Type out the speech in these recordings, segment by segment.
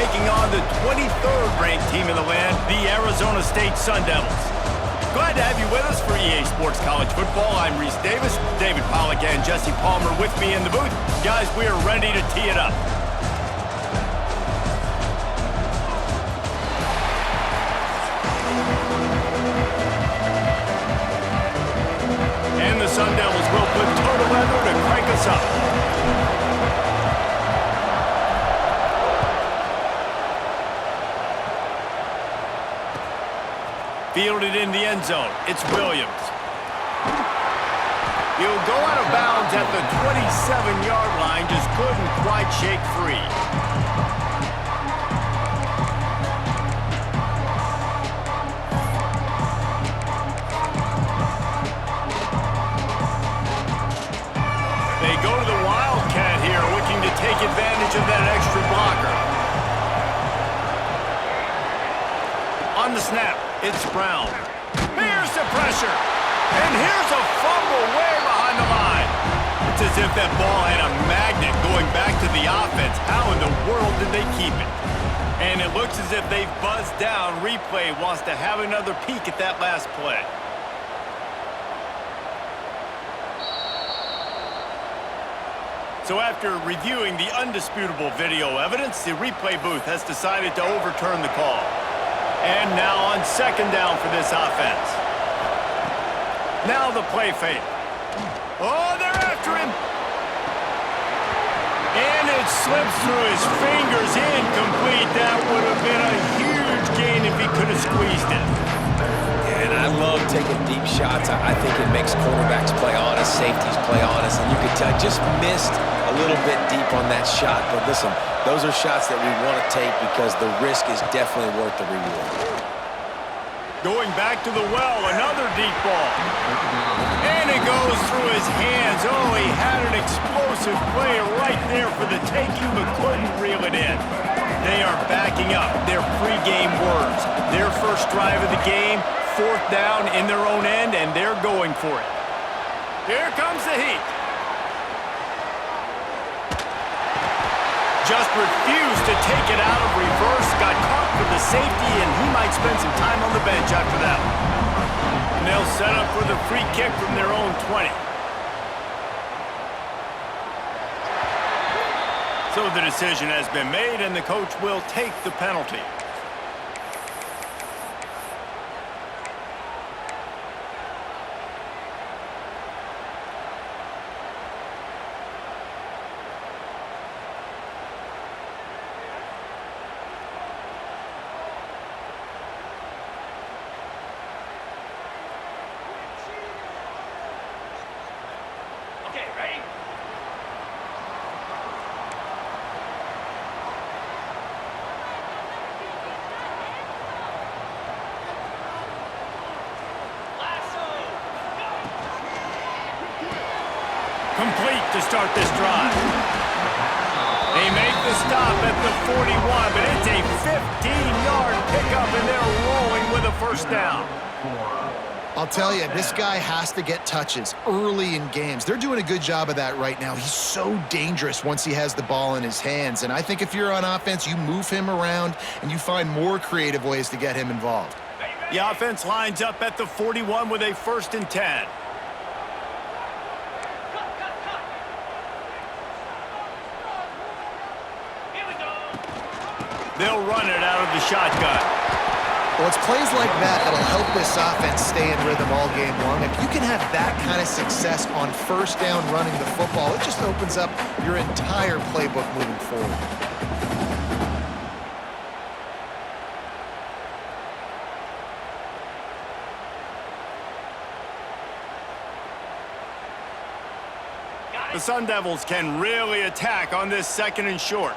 taking on the 23rd ranked team in the land, the Arizona State Sun Devils. Glad to have you with us for EA Sports College Football. I'm Reese Davis, David Pollack and Jesse Palmer with me in the booth. Guys, we are ready to tee it up. And the Sun Devils will put total leather to crank us up. Fielded in the end zone. It's Williams. He'll go out of bounds at the 27-yard line. Just couldn't quite shake free. They go to the Wildcat here, looking to take advantage of that extra blocker. On the snap. It's Brown. Here's the pressure. And here's a fumble way behind the line. It's as if that ball had a magnet going back to the offense. How in the world did they keep it? And it looks as if they've buzzed down. Replay wants to have another peek at that last play. So after reviewing the undisputable video evidence, the replay booth has decided to overturn the call. And now on second down for this offense. Now the play fake. Oh, they're after him. And it slips through his fingers, incomplete. That would have been a huge gain if he could have squeezed it. And I love taking deep shots. I think it makes quarterbacks play honest, safeties play honest. And you could tell just missed a little bit deep on that shot. But listen, those are shots that we want to take because the risk is definitely worth the reward. Going back to the well, another deep ball. And it goes through his hands. Oh, he had an explosive play right there for the taking, but couldn't reel it in. They are backing up their pregame words. Their first drive of the game, fourth down in their own end, and they're going for it. Here comes the heat. Just refused to take it out of reverse, got caught for the safety, and he might spend some time on the bench after that. And they'll set up for the free kick from their own 20. So the decision has been made, and the coach will take the penalty. Complete to start this drive. They make the stop at the 41, but it's a 15-yard pickup, and they're rolling with a first down. I'll tell you, this guy has to get touches early in games. They're doing a good job of that right now. He's so dangerous once he has the ball in his hands, and I think if you're on offense, you move him around and you find more creative ways to get him involved. The offense lines up at the 41 with a 1st and 10. They'll run it out of the shotgun. Well, it's plays like that that'll help this offense stay in rhythm all game long. If you can have that kind of success on first down running the football, it just opens up your entire playbook moving forward. The Sun Devils can really attack on this 2nd and short.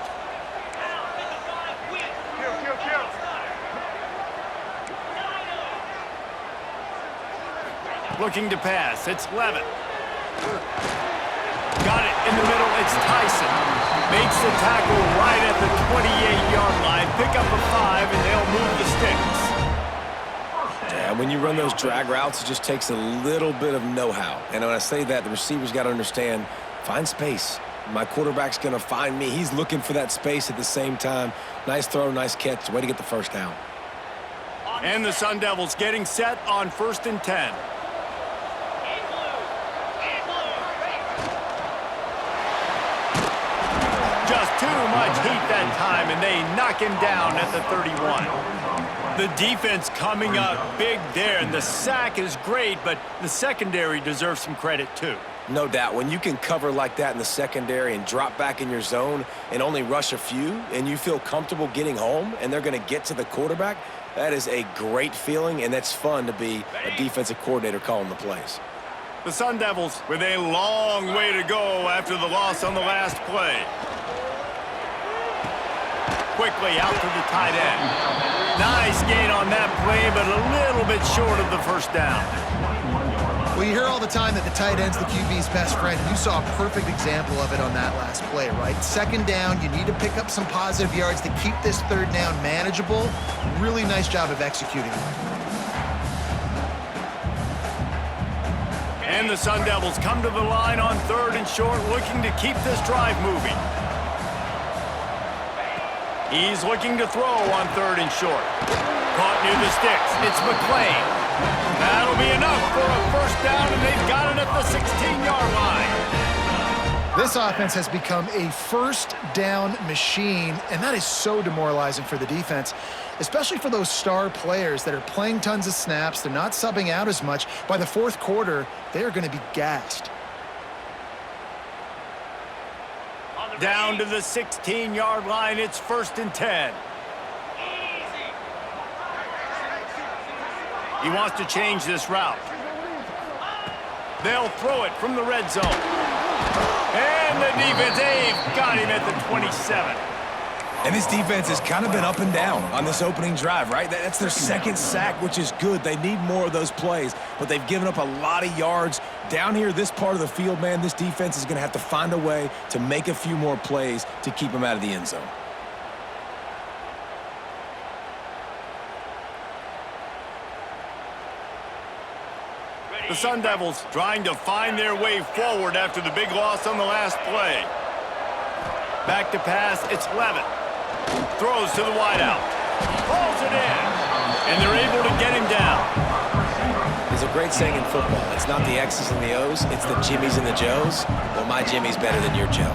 Looking to pass. It's Levitt. Got it in the middle. It's Tyson. Makes the tackle right at the 28-yard line. Pick up a 5, and they'll move the sticks. Yeah, when you run those drag routes, it just takes a little bit of know-how. And when I say that, the receivers got to understand, find space. My quarterback's going to find me. He's looking for that space at the same time. Nice throw, nice catch. Way to get the first down. And the Sun Devils getting set on 1st and 10. Just too much heat that time, and they knock him down at the 31. The defense coming up big there, and the sack is great, but the secondary deserves some credit too. No doubt. When you can cover like that in the secondary and drop back in your zone and only rush a few, and you feel comfortable getting home, and they're going to get to the quarterback, that is a great feeling, and that's fun to be a defensive coordinator calling the plays. The Sun Devils with a long way to go after the loss on the last play. Quickly out to the tight end. Nice gain on that play, but a little bit short of the first down. Well, you hear all the time that the tight end's the QB's best friend. You saw a perfect example of it on that last play, right? 2nd down, you need to pick up some positive yards to keep this 3rd down manageable. Really nice job of executing that. And the Sun Devils come to the line on 3rd and short, looking to keep this drive moving. He's looking to throw on 3rd and short. Caught near the sticks. It's McClain. That'll be enough for a first down, and they've got it at the 16-yard line. This offense has become a first down machine, and that is so demoralizing for the defense, especially for those star players that are playing tons of snaps. They're not subbing out as much. By the 4th quarter, they are going to be gassed. Down to the 16-yard line, it's 1st and 10. He wants to change this route. They'll throw it from the red zone. And the defense, they've got him at the 27. And this defense has kind of been up and down on this opening drive, right? That's their 2nd sack, which is good. They need more of those plays, but they've given up a lot of yards. Down here, this part of the field, man, this defense is going to have to find a way to make a few more plays to keep them out of the end zone. The Sun Devils trying to find their way forward after the big loss on the last play. Back to pass, it's Levitt. Throws to the wideout. Pulls it in. And they're able to get him down. There's a great saying in football. It's not the X's and the O's, it's the Jimmies and the Joes. Well, my Jimmy's better than your Joe.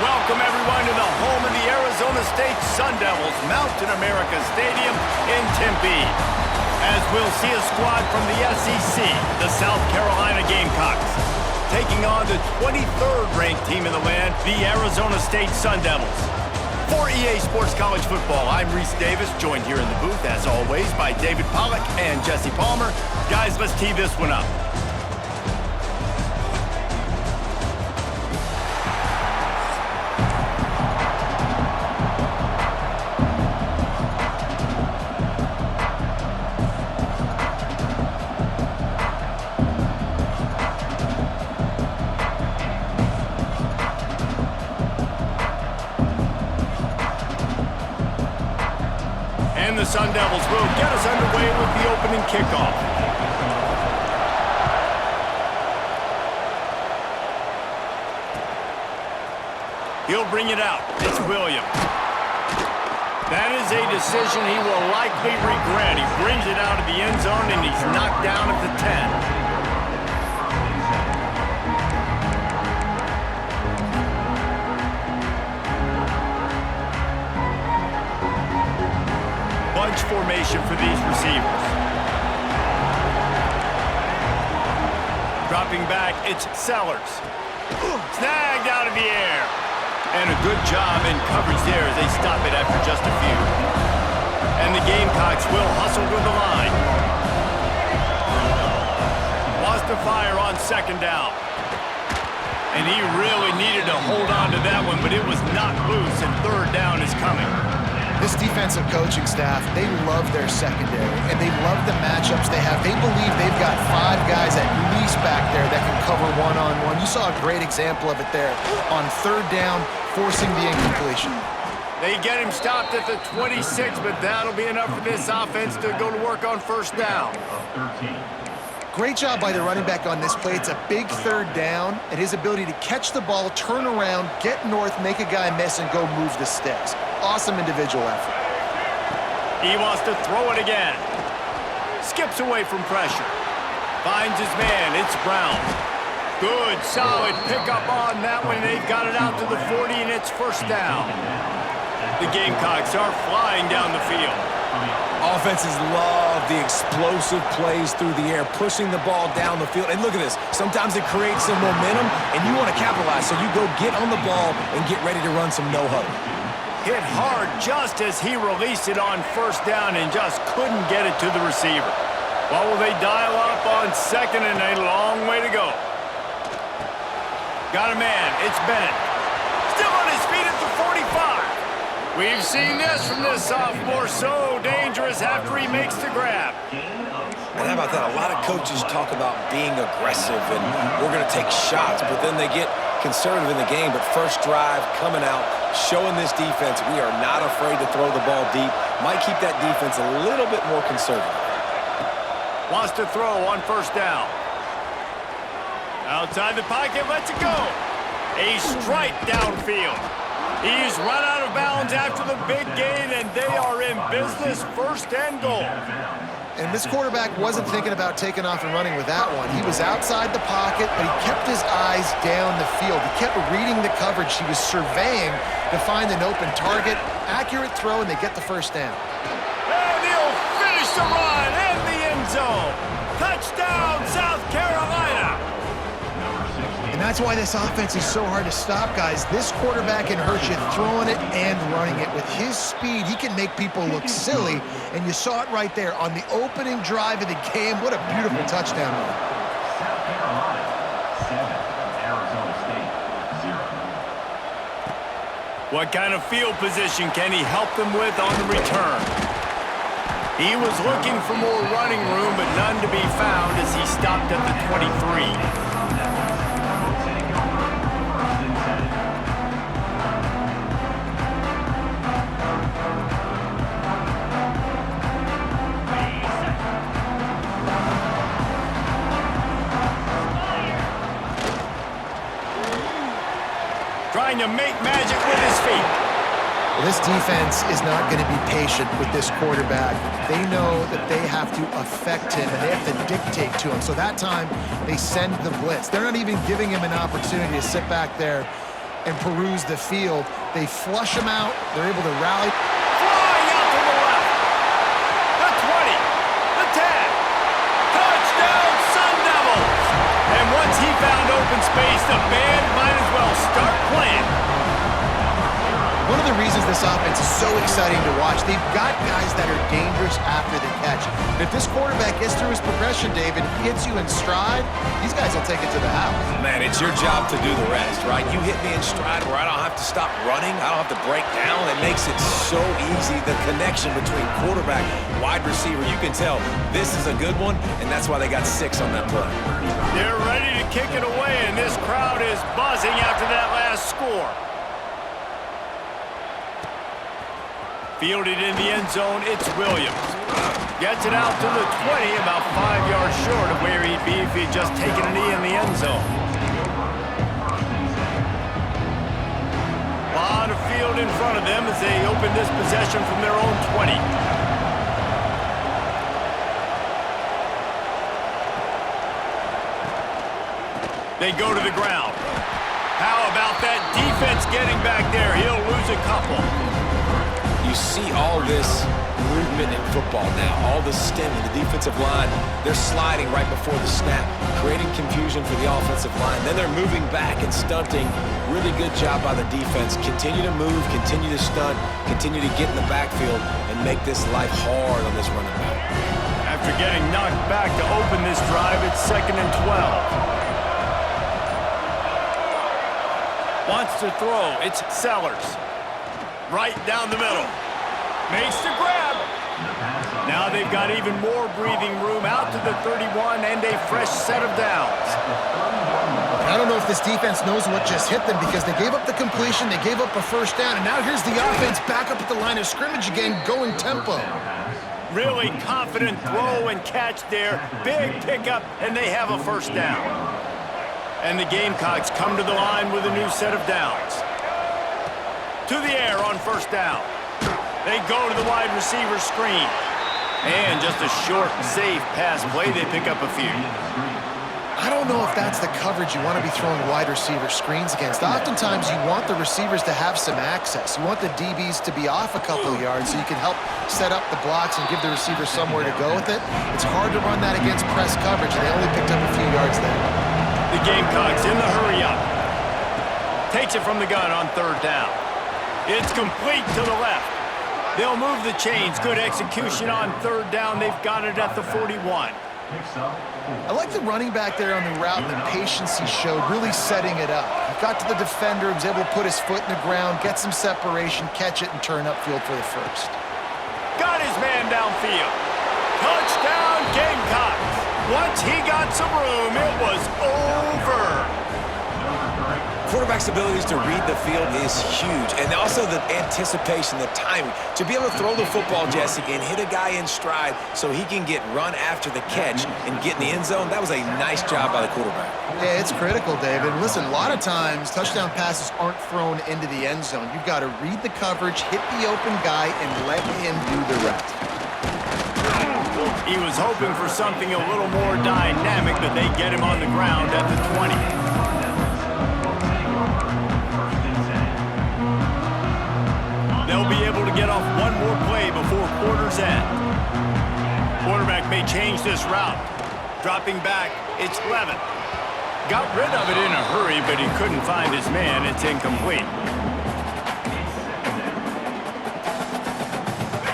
Welcome, everyone, to the home of the Arizona State Sun Devils, Mountain America Stadium in Tempe. As we'll see a squad from the SEC, the South Carolina Gamecocks, taking on the 23rd ranked team in the land, the Arizona State Sun Devils. For EA Sports College Football, I'm Reese Davis, joined here in the booth, as always, by David Pollack and Jesse Palmer. Guys, let's tee this one up. And the Sun Devils will get us underway with the opening kickoff. He'll bring it out. It's Williams. That is a decision he will likely regret. He brings it out of the end zone, and he's knocked down at the 10. Bunch formation for these receivers. Dropping back, it's Sellers. Snagged out of the air. And a good job in coverage there as they stop it after just a few. And the Gamecocks will hustle to the line. Lost the fire on second down. And he really needed to hold on to that one, but it was not loose, and third down is coming. This defensive coaching staff, they love their secondary, and they love the matchups they have. They believe they've got 5 guys at least back there that can cover one-on-one. You saw a great example of it there on third down, forcing the incompletion. They get him stopped at the 26, but that'll be enough for this offense to go to work on first down. Great job by the running back on this play. It's a big third down, and his ability to catch the ball, turn around, get north, make a guy miss, and go move the sticks. Awesome individual effort. He wants to throw it again. Skips away from pressure. Finds his man. It's Brown. Good, solid pickup on that one. They've got it out to the 40, and it's first down. The Gamecocks are flying down the field. Offenses love the explosive plays through the air, pushing the ball down the field. And look at this. Sometimes it creates some momentum, and you want to capitalize. So you go get on the ball and get ready to run some no-huddle. Hit hard just as he released it on first down and just couldn't get it to the receiver. Well, will they dial up on second and a long way to go? Got a man. It's Bennett. Still on his feet at the 45. We've seen this from this sophomore. So dangerous after he makes the grab. And how about that? A lot of coaches talk about being aggressive and we're going to take shots, but then they get conservative in the game. But first drive, coming out, showing this defense we are not afraid to throw the ball deep. Might keep that defense a little bit more conservative. Wants to throw on first down. Outside the pocket, lets it go. A strike downfield. He's run out of bounds after the big gain, and they are in business, first and goal. And this quarterback wasn't thinking about taking off and running with that one. He was outside the pocket, but he kept his eyes down the field. He kept reading the coverage. He was surveying to find an open target. Accurate throw, and they get the first down. And he'll finish the run in the end zone. Touchdown, South Carolina. And that's why this offense is so hard to stop, guys. This quarterback can hurt you throwing it and running it. With his speed, he can make people look silly, and you saw it right there on the opening drive of the game. What a beautiful touchdown run. South Carolina 7, Arizona State 0. What kind of field position can he help them with on the return? He was looking for more running room, but none to be found as he stopped at the 23. Trying to make magic with his feet. Well, this defense is not going to be patient with this quarterback. They know that they have to affect him, and they have to dictate to him. So that time, they send the blitz. They're not even giving him an opportunity to sit back there and peruse the field. They flush him out. They're able to rally. Flying out to the left. The 20. The 10. Touchdown, Sun Devils. And once he found open space, the band might as well start playing. One of the reasons this offense is so exciting to watch, they've got guys that are dangerous after the catch. And if this quarterback gets through his progression, David, hits you in stride, these guys will take it to the house. Man, it's your job to do the rest, right? You hit me in stride where I don't have to stop running. I don't have to break down. It makes it so easy, the connection between quarterback, wide receiver. You can tell this is a good one, and that's why they got 6 on that play. They're ready to kick it away, and this crowd is buzzing after that last score. Fielded in the end zone, it's Williams. Gets it out to the 20, about 5 yards short of where he'd be if he'd just taken a knee in the end zone. lot of field in front of them as they open this possession from their own 20. They go to the ground. How about that defense getting back there? He'll lose a couple. You see all this movement in football now, all the stemming, the defensive line, they're sliding right before the snap, creating confusion for the offensive line. Then they're moving back and stunting. Really good job by the defense. Continue to move, continue to stunt, continue to get in the backfield and make this life hard on this running back. After getting knocked back to open this drive, it's 2nd and 12. Wants to throw. It's Sellers. Right down the middle. Makes the grab. Now they've got even more breathing room out to the 31 and a fresh set of downs. I don't know if this defense knows what just hit them because they gave up the completion, they gave up a first down, and now here's the offense back up at the line of scrimmage again, going tempo. Really confident throw and catch there. Big pickup, and they have a first down. And the Gamecocks come to the line with a new set of downs. To the air on first down. They go to the wide receiver screen. And just a short, safe pass play, they pick up a few. I don't know if that's the coverage you want to be throwing wide receiver screens against. Oftentimes, you want the receivers to have some access. You want the DBs to be off a couple of yards so you can help set up the blocks and give the receiver somewhere to go with it. It's hard to run that against press coverage, and they only picked up a few yards there. The Gamecocks in the hurry up. Takes it from the gun on third down. It's complete to the left. They'll move the chains. Good execution on third down. They've got it at the 41. I like the running back there on the route and the patience he showed, really setting it up. He got to the defender, was able to put his foot in the ground, get some separation, catch it, and turn upfield for the first. Got his man downfield. Touchdown, Gamecocks. Once he got some room, it was over. Quarterback's abilities to read the field is huge, and also the anticipation, the timing. To be able to throw the football, Jesse, and hit a guy in stride so he can get run after the catch and get in the end zone, that was a nice job by the quarterback. Yeah, it's critical, David. Listen, a lot of times, touchdown passes aren't thrown into the end zone. You've got to read the coverage, hit the open guy, and let him do the rest. He was hoping for something a little more dynamic, but they get him on the ground at the 20. They'll be able to get off one more play before quarter's end. Quarterback may change this route. Dropping back, it's Levin. Got rid of it in a hurry, but he couldn't find his man. It's incomplete.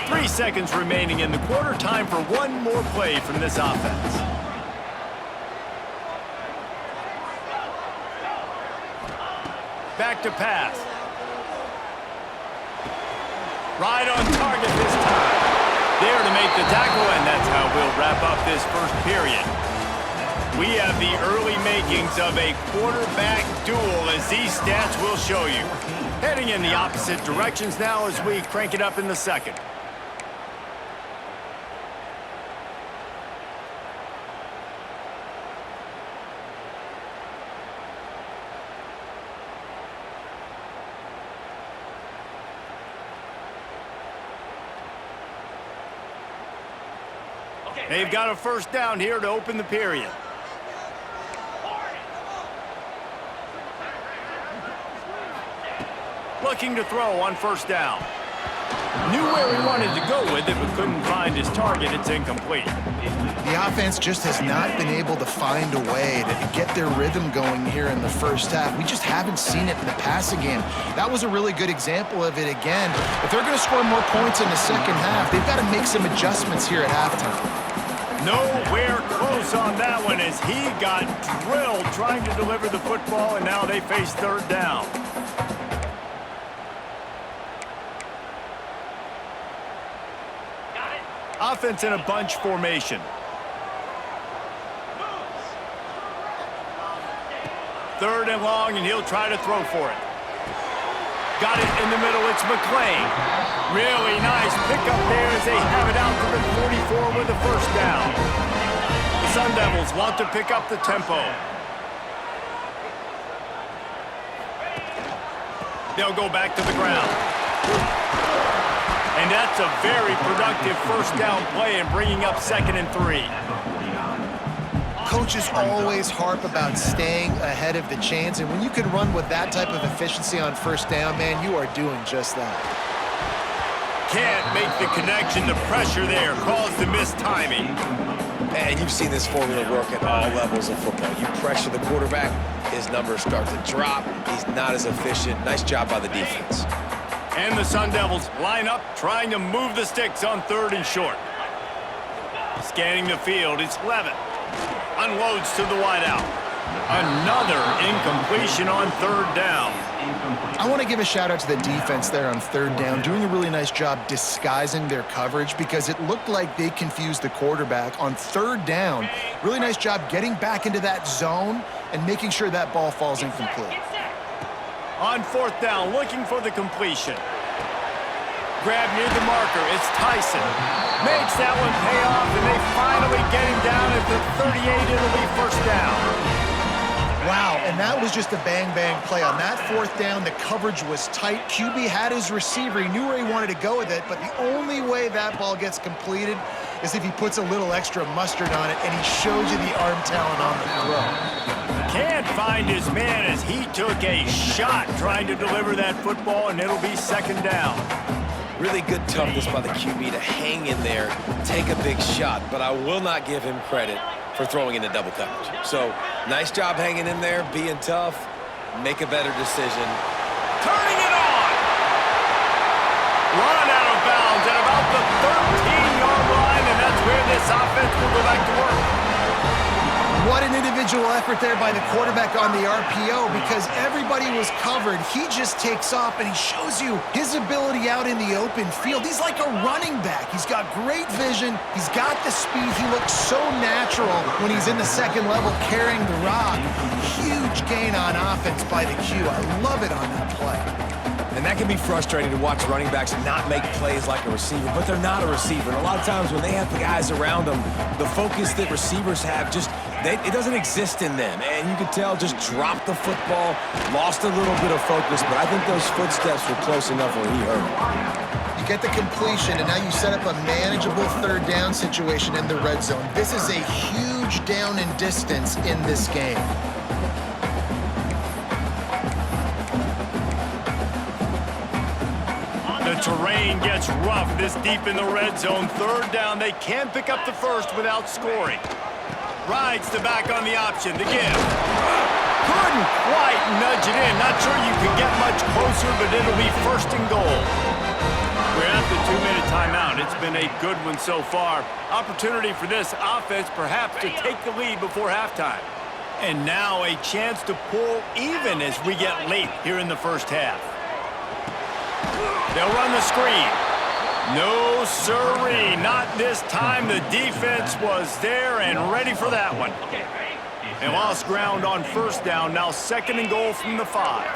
3 seconds remaining in the quarter. Time for one more play from this offense. Back to pass. Right on target this time. There to make the tackle, and that's how we'll wrap up this first period. We have the early makings of a quarterback duel, as these stats will show you. Heading in the opposite directions now as we crank it up in the second. They've got a first down here to open the period. Looking to throw on first down. Knew where he wanted to go with it, but couldn't find his target. It's incomplete. The offense just has not been able to find a way to get their rhythm going here in the first half. We just haven't seen it in the passing game. That was a really good example of it again. If they're going to score more points in the second half, they've got to make some adjustments here at halftime. Nowhere close on that one as he got drilled trying to deliver the football, and now they face third down. Offense in a bunch formation. Third and long, and he'll try to throw for it. Got it in the middle, it's McClain. Really nice pickup there as they have it out to the 44 with the first down. The Sun Devils want to pick up the tempo. They'll go back to the ground. And that's a very productive first down play and bringing up 2nd and 3. Coaches always harp about staying ahead of the chains, and when you can run with that type of efficiency on first down, man, you are doing just that. Can't make the connection. The pressure there caused the missed timing. And you've seen this formula work at all levels of football. You pressure the quarterback, his numbers start to drop. He's not as efficient. Nice job by the defense. And the Sun Devils line up, trying to move the sticks on 3rd and short. Scanning the field, it's Levitt. Unloads to the wideout. Another incompletion on 3rd down. I want to give a shout out to the defense there on 3rd down, doing a really nice job disguising their coverage because it looked like they confused the quarterback on 3rd down. Really nice job getting back into that zone and making sure that ball falls incomplete. On 4th down, looking for the completion. Grab near the marker, it's Tyson. Makes that one pay off, and they finally get him down at the 38. It'll be 1st down. Wow, and that was just a bang-bang play. On that 4th down, the coverage was tight. QB had his receiver. He knew where he wanted to go with it, but the only way that ball gets completed is if he puts a little extra mustard on it, and he shows you the arm talent on the throw. Can't find his man as he took a shot trying to deliver that football, and it'll be 2nd down. Really good toughness by the QB to hang in there, take a big shot, but I will not give him credit for throwing into double coverage. So, nice job hanging in there, being tough, make a better decision. Turning it on! Run out of bounds at about the 13-yard line, and that's where this offense will go back to work. What an individual effort there by the quarterback on the RPO because everybody was covered. He just takes off and he shows you his ability out in the open field. He's like a running back. He's got great vision. He's got the speed. He looks so natural when he's in the 2nd level carrying the rock. Huge gain on offense by the Q. I love it on that play. And that can be frustrating to watch running backs not make plays like a receiver, but they're not a receiver. And a lot of times when they have the guys around them, the focus that receivers have it doesn't exist in them. And you could tell just dropped the football, lost a little bit of focus, but I think those footsteps were close enough where he heard it. You get the completion, and now you set up a manageable 3rd down situation in the red zone. This is a huge down in distance in this game. The terrain gets rough this deep in the red zone. 3rd down, they can pick up the first without scoring. Rides the back on the option, the give. Couldn't quite nudge it in. Not sure you could get much closer, but it'll be 1st and goal. We're at the 2-minute timeout. It's been a good one so far. Opportunity for this offense perhaps to take the lead before halftime. And now a chance to pull even as we get late here in the 1st half. They'll run the screen. No, sirree, not this time. The defense was there and ready for that one. They lost ground on 1st down. Now 2nd and goal from the 5.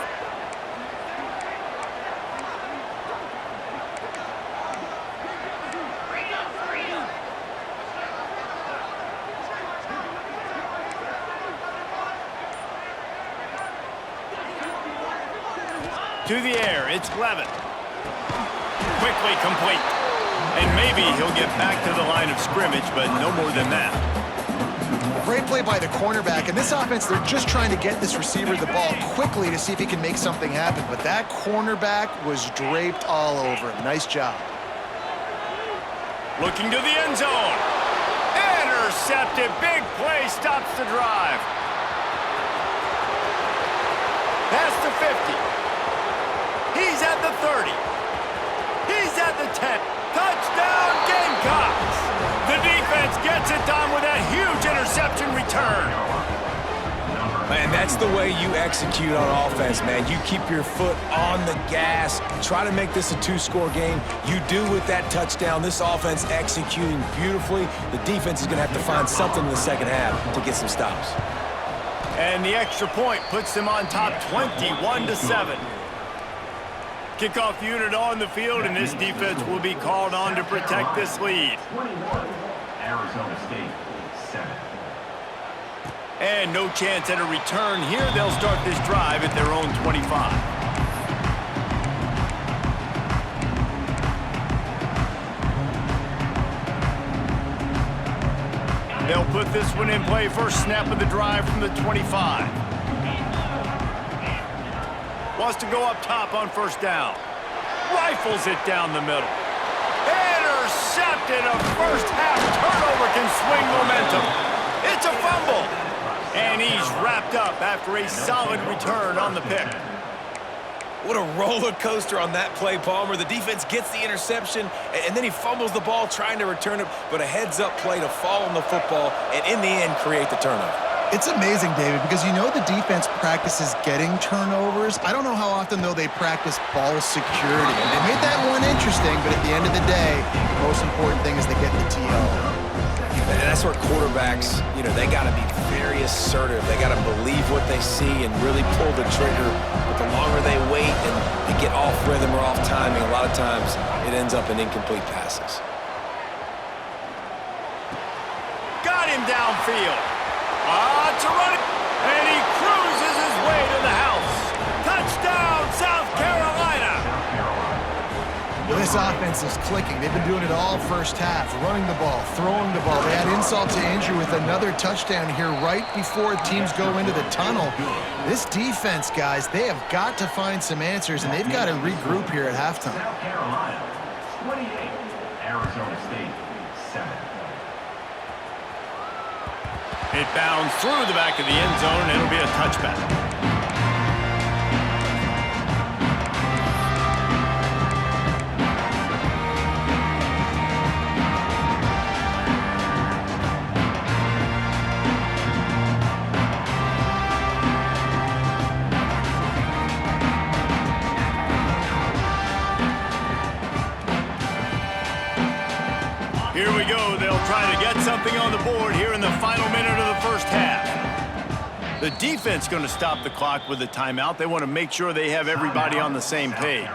To the air, it's Levitt. Quickly complete. And maybe he'll get back to the line of scrimmage, but no more than that. Great play by the cornerback. And this offense, they're just trying to get this receiver the ball quickly to see if he can make something happen. But that cornerback was draped all over him. Nice job. Looking to the end zone. Intercepted. Big play stops the drive. Past the 50. He's at the 30. He's at the 10. Touchdown, Gamecocks! The defense gets it done with that huge interception return. Man, that's the way you execute on offense, man. You keep your foot on the gas. Try to make this a 2-score game. You do with that touchdown. This offense executing beautifully. The defense is going to have to find something in the 2nd half to get some stops. And the extra point puts them on top 21-7. Kickoff unit on the field, and this defense will be called on to protect this lead. 21, Arizona State, 7. And no chance at a return here. They'll start this drive at their own 25. They'll put this one in play first snap of the drive from the 25. Wants to go up top on first down. Rifles it down the middle. Intercepted. A first half turnover can swing momentum. It's a fumble. And he's wrapped up after a solid return on the pick. What a roller coaster on that play, Palmer. The defense gets the interception, and then he fumbles the ball trying to return it, but a heads-up play to fall on the football and, in the end, create the turnover. It's amazing, David, because you know the defense practices getting turnovers. I don't know how often, though, they practice ball security. And they made that one interesting, but at the end of the day, the most important thing is they get the TO. And that's where quarterbacks, they got to be very assertive. They got to believe what they see and really pull the trigger. But the longer they wait and they get off rhythm or off timing, a lot of times it ends up in incomplete passes. Got him downfield. To run it. And he cruises his way to the house. Touchdown, South Carolina. Well, this offense is clicking. They've been doing it all first half, running the ball, throwing the ball. They had insult to injury with another touchdown here right before teams go into the tunnel. This defense, guys, they have got to find some answers, and they've got to regroup here at halftime. South Carolina, 28. Arizona State, 7. It bounds through the back of the end zone, and it'll be a touchback. Here we go. They'll try to get something on the board here in the final minute of the first half. The defense going to stop the clock with a timeout. They want to make sure they have everybody on the same page.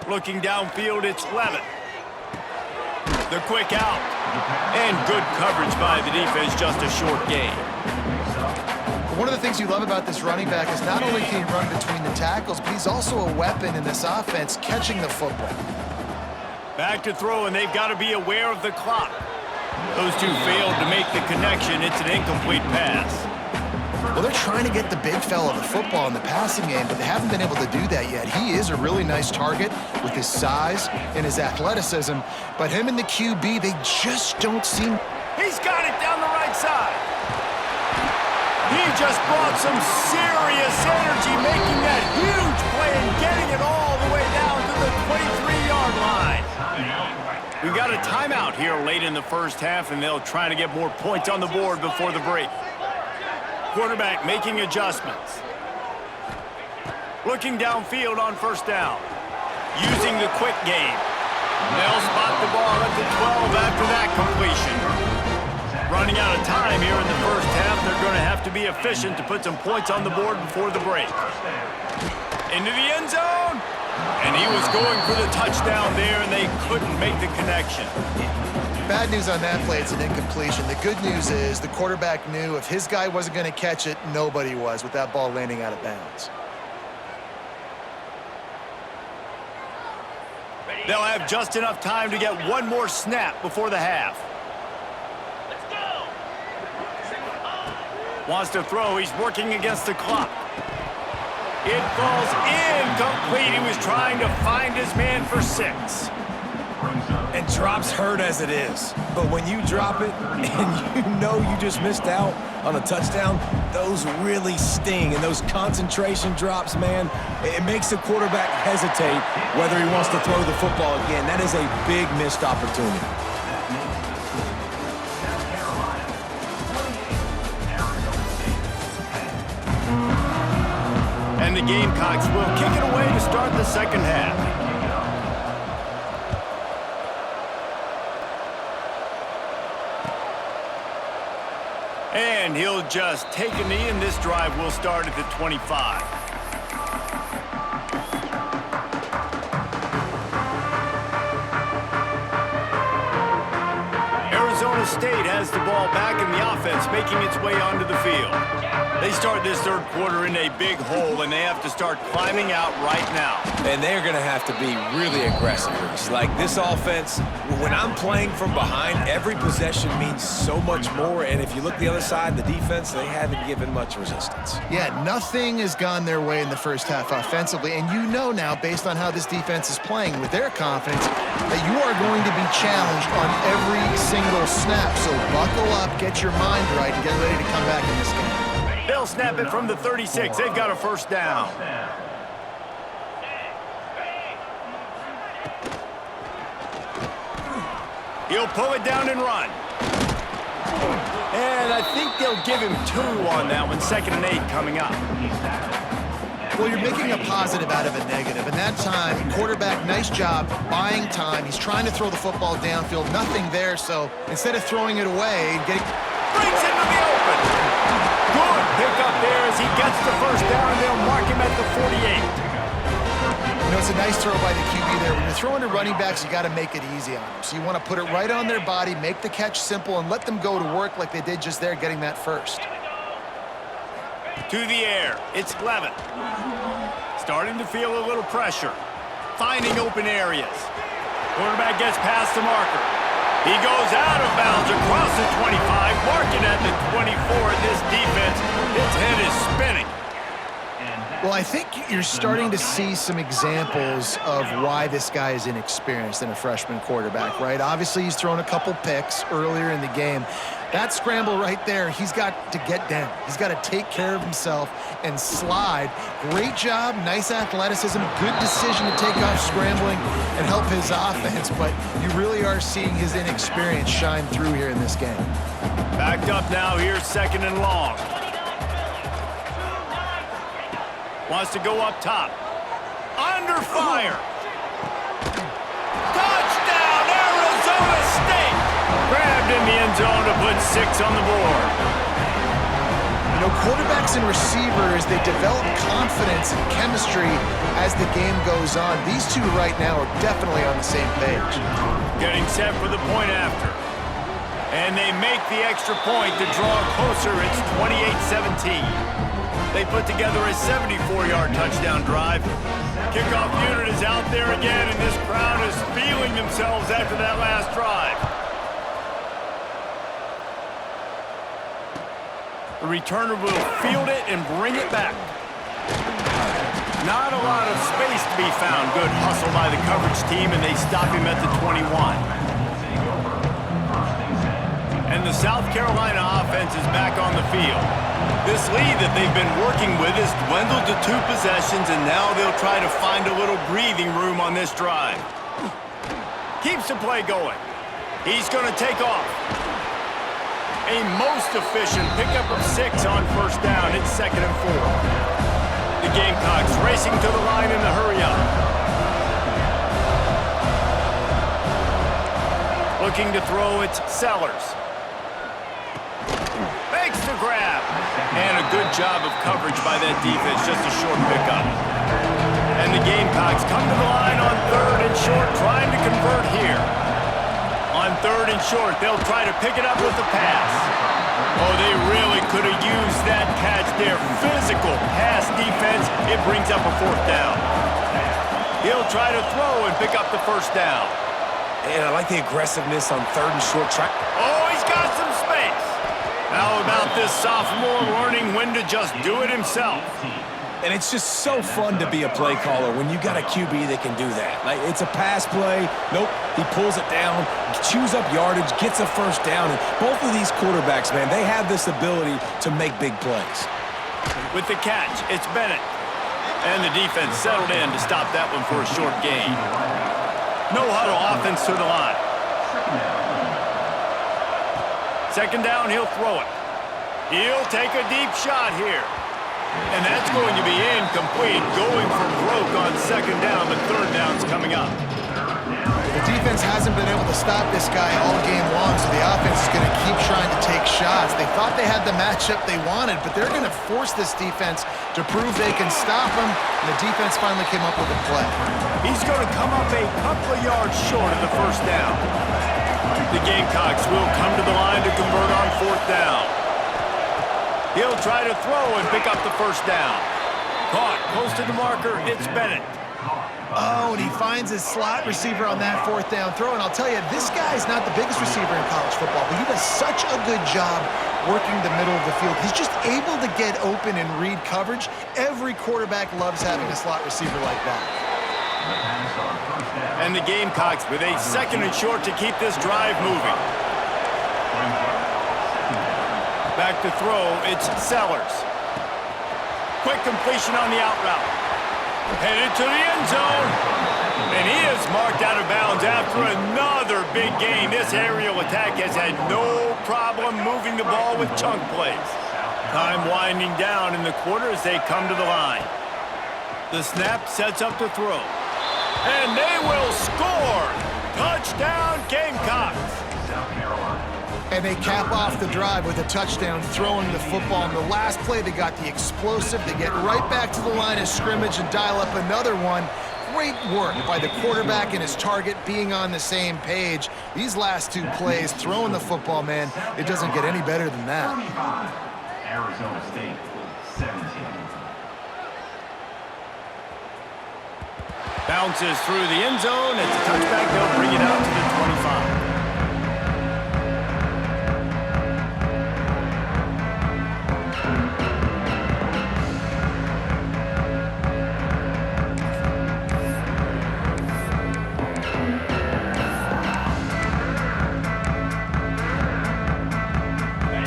Looking downfield, it's Levitt. The quick out. And good coverage by the defense, just a short gain. One of the things you love about this running back is not only can he run between the tackles, but he's also a weapon in this offense catching the football. Back to throw, and they've got to be aware of the clock. Those two failed to make the connection. It's an incomplete pass. Well, they're trying to get the big fella the football in the passing game, but they haven't been able to do that yet. He is a really nice target with his size and his athleticism, but him and the QB, they just don't seem... He's got it down the right side. He just brought some serious energy, making that huge play and getting it all the way down to the 23-yard line. We've got a timeout here late in the first half, and they'll try to get more points on the board before the break. Quarterback making adjustments. Looking downfield on first down. Using the quick game. They'll spot the ball at the 12 after that completion. Running out of time here in the first half. They're going to have to be efficient to put some points on the board before the break. Into the end zone. And he was going for the touchdown there, and they couldn't make the connection. Bad news on that play, it's an incompletion. The good news is the quarterback knew if his guy wasn't going to catch it, nobody was with that ball landing out of bounds. They'll have just enough time to get one more snap before the half. Wants to throw. He's working against the clock. It falls incomplete. He was trying to find his man for 6. And drops hurt as it is. But when you drop it and you know you just missed out on a touchdown, those really sting. And those concentration drops, man, it makes the quarterback hesitate whether he wants to throw the football again. That is a big missed opportunity. And the Gamecocks will kick it away to start the second half. And he'll just take a knee, and this drive will start at the 25. Arizona State has the ball back in the offense, making its way onto the field. They start this third quarter in a big hole, and they have to start climbing out right now. And they're going to have to be really aggressive. Like this offense, when I'm playing from behind, every possession means so much more. And if you look the other side, the defense, they haven't given much resistance. Yeah, nothing has gone their way in the first half offensively. And you know now, based on how this defense is playing with their confidence, that you are going to be challenged on every single snap. So buckle up, get your mind right, and get ready to come back in this game. They'll snap it from the 36. They've got a first down. He'll pull it down and run. And I think they'll give him 2 on that one. 2nd and 8 coming up. Well, you're making a positive out of a negative. And that time, quarterback, nice job buying time. He's trying to throw the football downfield. Nothing there, so instead of throwing it away, Brings it to the open. Good pick up there as he gets the first down, and they'll mark him at the 48. You know, it's a nice throw by the QB there. When you're throwing to running backs, you got to make it easy on them. So you want to put it right on their body, make the catch simple, and let them go to work like they did just there, getting that first. To the air, it's Levin. Starting to feel a little pressure. Finding open areas. Quarterback gets past the marker. He goes out of bounds across the 25, marking at the 24. This defense, its head is spinning. Well, I think you're starting to see some examples of why this guy is inexperienced in a freshman quarterback, right? Obviously, he's thrown a couple picks earlier in the game. That scramble right there, he's got to get down. He's got to take care of himself and slide. Great job, nice athleticism, good decision to take off scrambling and help his offense, but you really are seeing his inexperience shine through here in this game. Backed up now, here's 2nd and long. Wants to go up top. Under fire. Touchdown, Arizona State! Grabbed in the end zone to put 6 on the board. You know, quarterbacks and receivers, they develop confidence and chemistry as the game goes on. These two right now are definitely on the same page. Getting set for the point after. And they make the extra point to draw closer. It's 28-17. They put together a 74-yard touchdown drive. Kickoff unit is out there again, and this crowd is feeling themselves after that last drive. The returner will field it and bring it back. Not a lot of space to be found. Good hustle by the coverage team, and they stop him at the 21. And the South Carolina offense is back on the field. This lead that they've been working with has dwindled to 2 possessions, and now they'll try to find a little breathing room on this drive. Keeps the play going. He's going to take off. A most efficient pickup of 6 on first down. It's 2nd and 4. The Gamecocks racing to the line in the hurry-up. Looking to throw, it's Sellers. Makes the grab. And a good job of coverage by that defense, just a short pickup. And the Gamecocks come to the line on 3rd and short, trying to convert here. On 3rd and short, they'll try to pick it up with the pass. Oh, they really could have used that catch there. Physical pass defense, it brings up a 4th down. He'll try to throw and pick up the first down. And I like the aggressiveness on 3rd and short. Oh, he's got some space. How about this sophomore learning when to just do it himself? And it's just so fun to be a play caller when you got a QB that can do that. Like, it's a pass play. Nope, he pulls it down, chews up yardage, gets a first down. And both of these quarterbacks, man, they have this ability to make big plays. With the catch, it's Bennett. And the defense settled in to stop that one for a short gain. No huddle offense to the line. 2nd down, he'll throw it. He'll take a deep shot here. And that's going to be incomplete. Going for broke on 2nd down, but 3rd down's coming up. The defense hasn't been able to stop this guy all game long, so the offense is going to keep trying to take shots. They thought they had the matchup they wanted, but they're going to force this defense to prove they can stop him, and the defense finally came up with a play. He's going to come up a couple of yards short of the first down. The Gamecocks will come to the line to convert on 4th down. He'll try to throw and pick up the 1st down. Caught close to the marker, it's Bennett. Oh, and he finds his slot receiver on that 4th down throw. And I'll tell you, this guy's not the biggest receiver in college football, but he does such a good job working the middle of the field. He's just able to get open and read coverage. Every quarterback loves having a slot receiver like that. And the Gamecocks with a 2nd and short to keep this drive moving. Back to throw, it's Sellers. Quick completion on the out route. Headed to the end zone. And he is marked out of bounds after another big gain. This aerial attack has had no problem moving the ball with chunk plays. Time winding down in the quarter as they come to the line. The snap sets up the throw. And they will score! Touchdown, Gamecocks! And they cap off the drive with a touchdown throwing the football. In the last play, they got the explosive. They get right back to the line of scrimmage and dial up another one. Great work by the quarterback and his target being on the same page. These last 2 plays, throwing the football, man, it doesn't get any better than that. Arizona State, 17. Bounces through the end zone. It's a touchback. They'll bring it out to the 25.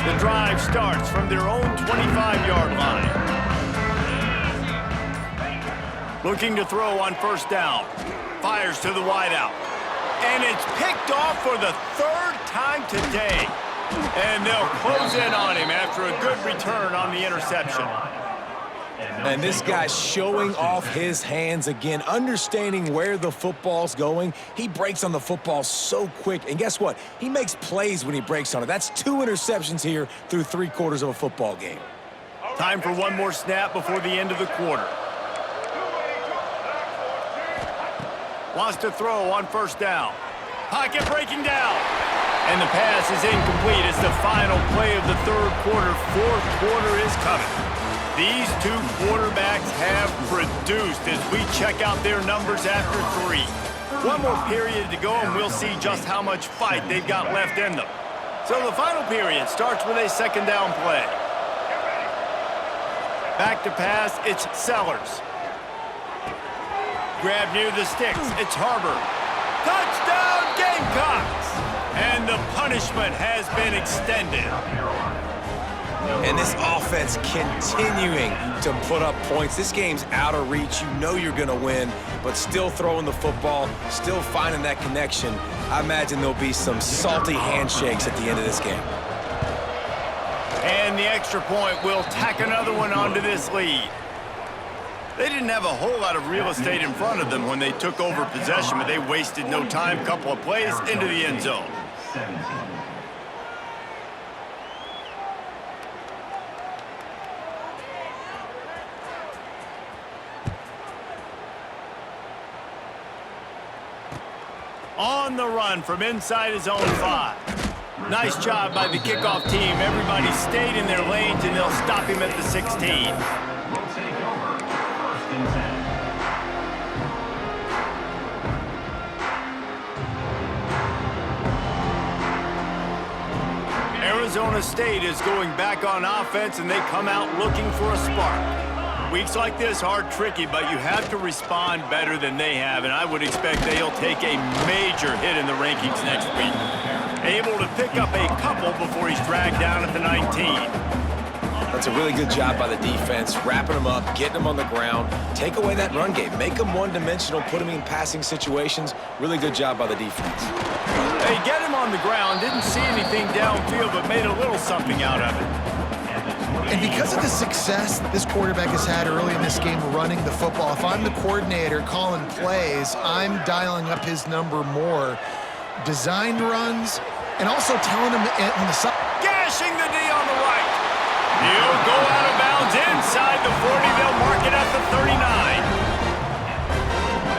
The drive starts from their own 25-yard line. Looking to throw on 1st down. Fires to the wideout. And it's picked off for the 3rd time today. And they'll close in on him after a good return on the interception. And this guy's showing off his hands again, understanding where the football's going. He breaks on the football so quick. And guess what? He makes plays when he breaks on it. That's 2 interceptions here through 3 quarters of a football game. Time for one more snap before the end of the quarter. Wants to throw on 1st down. Pocket breaking down. And the pass is incomplete. It's the final play of the 3rd quarter. 4th quarter is coming. These 2 quarterbacks have produced as we check out their numbers after 3. One more period to go and we'll see just how much fight they've got left in them. So the final period starts with a 2nd down play. Back to pass, it's Sellers. Grab near the sticks, it's Harbor. Touchdown, Gamecocks! And the punishment has been extended. And this offense continuing to put up points. This game's out of reach. You know you're going to win, but still throwing the football, still finding that connection. I imagine there'll be some salty handshakes at the end of this game. And the extra point will tack another one onto this lead. They didn't have a whole lot of real estate in front of them when they took over possession, but they wasted no time. Couple of plays into the end zone. 17. On the run from inside his own 5. Nice job by the kickoff team. Everybody stayed in their lanes, and they'll stop him at the 16. Will take over 1st and 10. Arizona State is going back on offense, and they come out looking for a spark. Weeks like this are tricky, but you have to respond better than they have, and I would expect they'll take a major hit in the rankings next week. Able to pick up a couple before he's dragged down at the 19. That's a really good job by the defense, wrapping them up, getting them on the ground, take away that run game, make them one-dimensional, put them in passing situations. Really good job by the defense. They get him on the ground, didn't see anything downfield, but made a little something out of it. And because of the success that this quarterback has had early in this game running the football, if I'm the coordinator calling plays, I'm dialing up his number more. Designed runs, and also telling him on the side. Gashing the D on the right. He'll go out of bounds inside the 40. They'll mark it at the 39.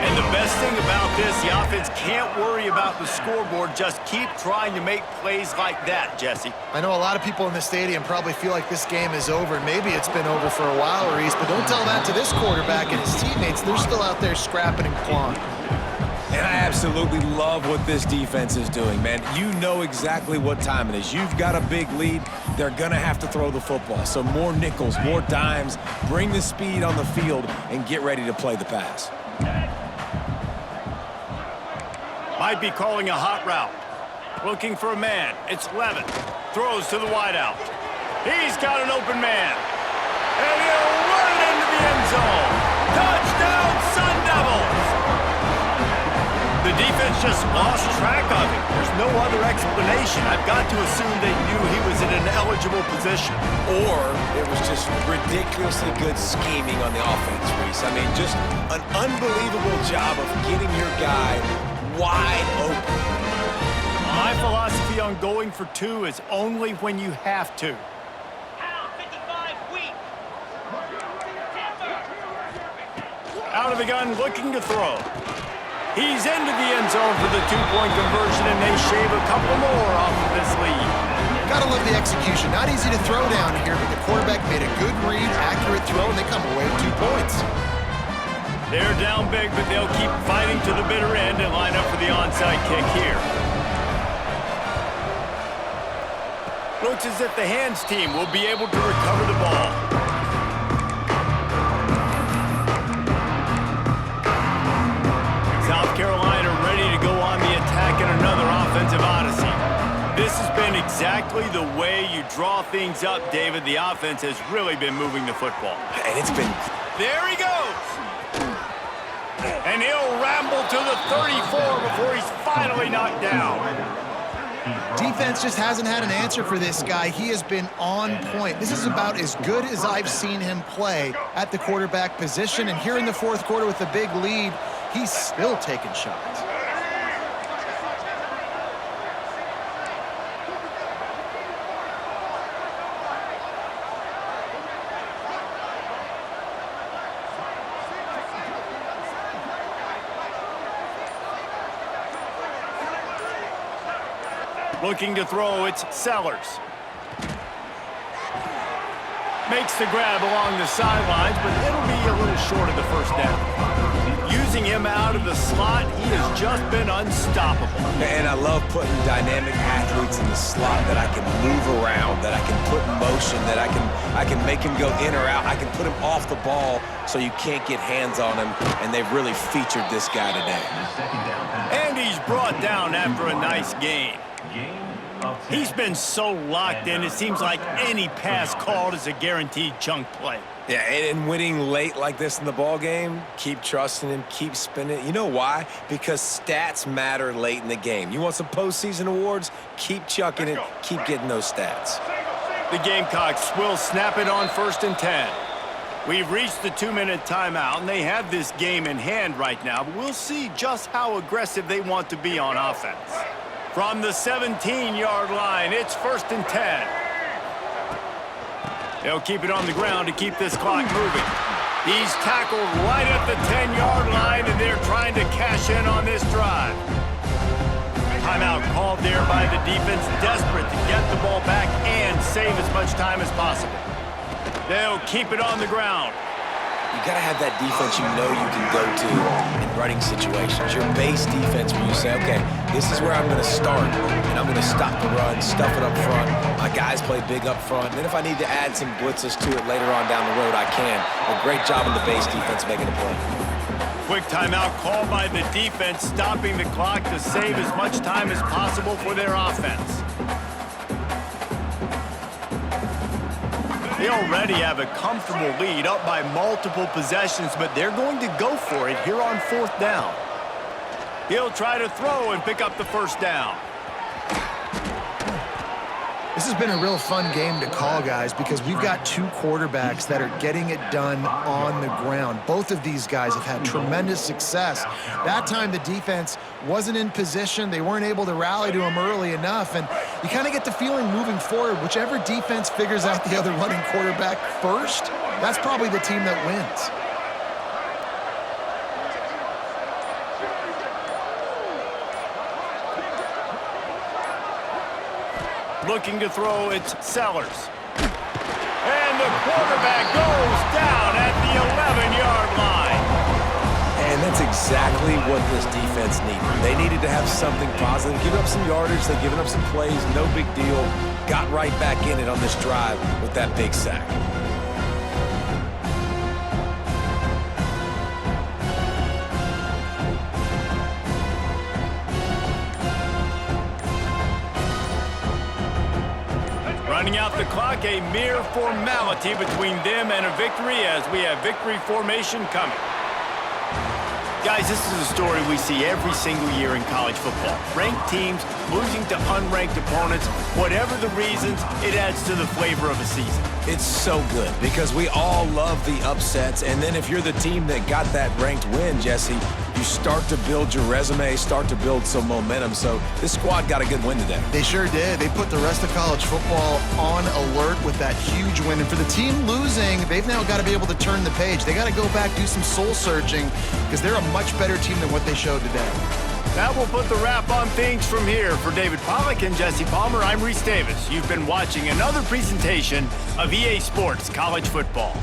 And the best thing about this, the offense can't worry about the scoreboard. Just keep trying to make plays like that, Jesse. I know a lot of people in the stadium probably feel like this game is over. Maybe it's been over for a while, Reese, but don't tell that to this quarterback and his teammates. They're still out there scrapping and clawing. And I absolutely love what this defense is doing, man. You know exactly what time it is. You've got a big lead. They're going to have to throw the football. So more nickels, more dimes, bring the speed on the field, and get ready to play the pass. Might be calling a hot route. Looking for a man. It's Levin. Throws to the wideout. He's got an open man. And he'll run it into the end zone. Touchdown, Sun Devils! The defense just lost track of him. There's no other explanation. I've got to assume they knew he was in an eligible position. Or it was just ridiculously good scheming on the offense, Reese. I mean, just an unbelievable job of getting your guy wide open. My philosophy on going for two is only when you have to. Out of the gun, looking to throw. He's into the end zone for the two-point conversion, and they shave a couple more off of this lead. Gotta love the execution. Not easy to throw down here, but the quarterback made a good read, accurate throw, and they come away with 2 points. They're down big, but they'll keep fighting to the bitter end and line up for the onside kick here. Looks as if the hands team will be able to recover the ball. South Carolina ready to go on the attack in another offensive odyssey. This has been exactly the way you draw things up, David. The offense has really been moving the football. And it's been... There he goes! And he'll ramble to the 34 before he's finally knocked down. Defense just hasn't had an answer for this guy. He has been on point. This is about as good as I've seen him play at the quarterback position. And here in the fourth quarter with a big lead, he's still taking shots. Looking to throw, it's Sellers. Makes the grab along the sidelines, but it'll be a little short of the first down. Using him out of the slot, he has just been unstoppable. And I love putting dynamic athletes in the slot that I can move around, that I can put in motion, that I can make him go in or out. I can put him off the ball so you can't get hands on him, and they've really featured this guy today. And he's brought down after a nice game. He's been so locked in, it seems like any pass called is a guaranteed chunk play. Yeah, and winning late like this in the ball game, keep trusting him, keep spinning. You know why? Because stats matter late in the game. You want some postseason awards? Keep chucking it, keep getting those stats. The Gamecocks will snap it on 1st and 10. We've reached the 2-minute timeout, and they have this game in hand right now, but we'll see just how aggressive they want to be on offense. From the 17-yard line, it's 1st and 10. They'll keep it on the ground to keep this clock moving. He's tackled right at the 10-yard line, and they're trying to cash in on this drive. Timeout called there by the defense, desperate to get the ball back and save as much time as possible. They'll keep it on the ground. You got to have that defense you know you can go to in running situations. Your base defense where you say, okay, this is where I'm going to start, and I'm going to stop the run, stuff it up front. My guys play big up front. And then if I need to add some blitzes to it later on down the road, I can. A great job in the base defense making a play. Quick timeout called by the defense, stopping the clock to save as much time as possible for their offense. They already have a comfortable lead, up by multiple possessions, but they're going to go for it here on 4th down. He'll try to throw and pick up the 1st down. This has been a real fun game to call, guys, because we've got 2 quarterbacks that are getting it done on the ground. Both of these guys have had tremendous success. That time the defense wasn't in position. They weren't able to rally to him early enough, and you kind of get the feeling moving forward, whichever defense figures out the other running quarterback first, that's probably the team that wins. Looking to throw, it's Sellers. And the quarterback goes down at the 11-yard line. And that's exactly what this defense needed. They needed to have something positive. Give up some yardage. They've given up some plays. No big deal. Got right back in it on this drive with that big sack. Running out the clock, a mere formality between them and a victory as we have victory formation coming. Guys, this is a story we see every single year in college football. Ranked teams losing to unranked opponents. Whatever the reasons, it adds to the flavor of a season. It's so good because we all love the upsets. And then if you're the team that got that ranked win, Jesse, you start to build your resume, start to build some momentum. So this squad got a good win today. They sure did. They put the rest of college football on alert with that huge win. And for the team losing, they've now got to be able to turn the page. They got to go back, do some soul searching, because they're a much better team than what they showed today. That will put the wrap on things from here. For David Pollack and Jesse Palmer, I'm Reese Davis. You've been watching another presentation of EA Sports College Football.